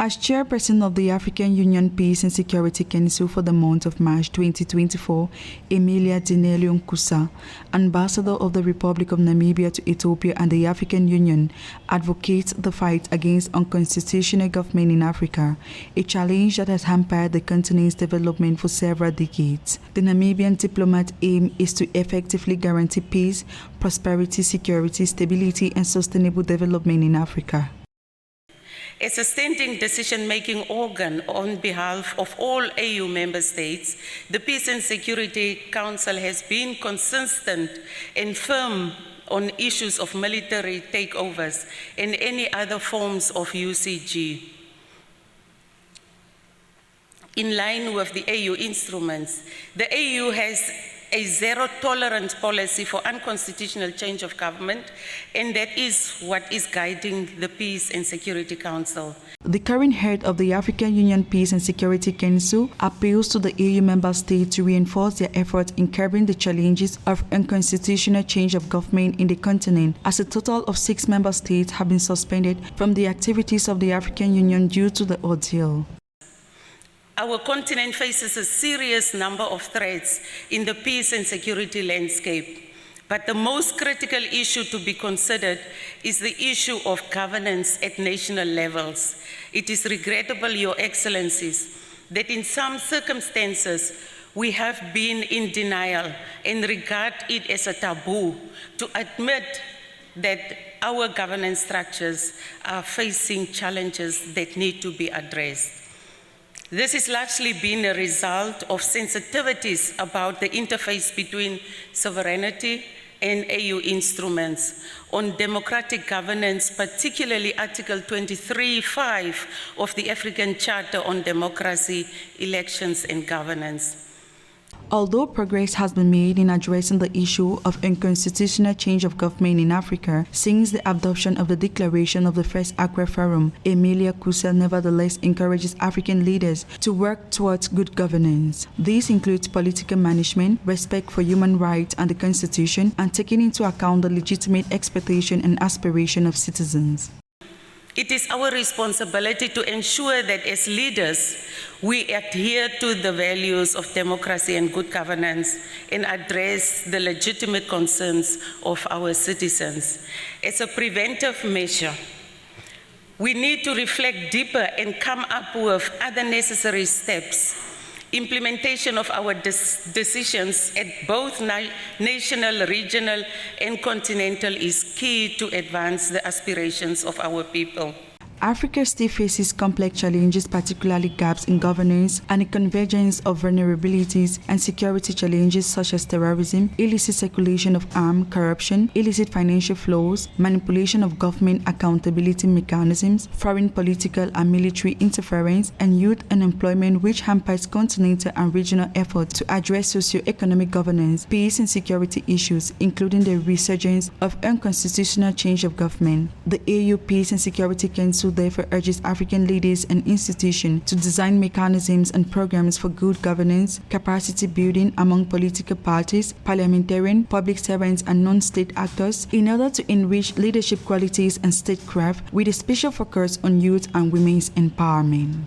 As Chairperson of the African Union Peace and Security Council for the month of March 2024, Emilia Ndinelao, Ambassador of the Republic of Namibia to Ethiopia and the African Union, advocates the fight against unconstitutional government in Africa, a challenge that has hampered the continent's development for several decades. The Namibian diplomat aim is to effectively guarantee peace, prosperity, security, stability, and sustainable development in Africa. As a standing decision-making organ on behalf of all AU member states, the Peace and Security Council has been consistent and firm on issues of military takeovers and any other forms of UCG. In line with the AU instruments, the AU has a zero-tolerance policy for unconstitutional change of government, and that is what is guiding the Peace and Security Council. The current head of the African Union Peace and Security Council appeals to the AU member states to reinforce their efforts in curbing the challenges of unconstitutional change of government in the continent, as a total of 6 member states have been suspended from the activities of the African Union due to the ordeal. Our continent faces a serious number of threats in the peace and security landscape, but the most critical issue to be considered is the issue of governance at national levels. It is regrettable, Your Excellencies, that in some circumstances we have been in denial and regard it as a taboo to admit that our governance structures are facing challenges that need to be addressed. This has largely been a result of sensitivities about the interface between sovereignty and AU instruments on democratic governance, particularly Article 23(5) of the African Charter on Democracy, Elections and Governance. Although progress has been made in addressing the issue of unconstitutional change of government in Africa since the adoption of the declaration of the First Accra Forum, Emilia nevertheless encourages African leaders to work towards good governance. This includes political management, respect for human rights and the Constitution, and taking into account the legitimate expectation and aspiration of citizens. It is our responsibility to ensure that as leaders, we adhere to the values of democracy and good governance and address the legitimate concerns of our citizens. As a preventive measure, we need to reflect deeper and come up with other necessary steps. Implementation of our decisions at both national, regional, and continental is key to advance the aspirations of our people. Africa still faces complex challenges, particularly gaps in governance and a convergence of vulnerabilities and security challenges such as terrorism, illicit circulation of arms, corruption, illicit financial flows, manipulation of government accountability mechanisms, foreign political and military interference, and youth unemployment, which hampers continental and regional efforts to address socio-economic governance, peace and security issues, including the resurgence of unconstitutional change of government. The AU Peace and Security Council therefore urges African leaders and institutions to design mechanisms and programs for good governance, capacity building among political parties, parliamentarians, public servants, and non-state actors in order to enrich leadership qualities and statecraft with a special focus on youth and women's empowerment.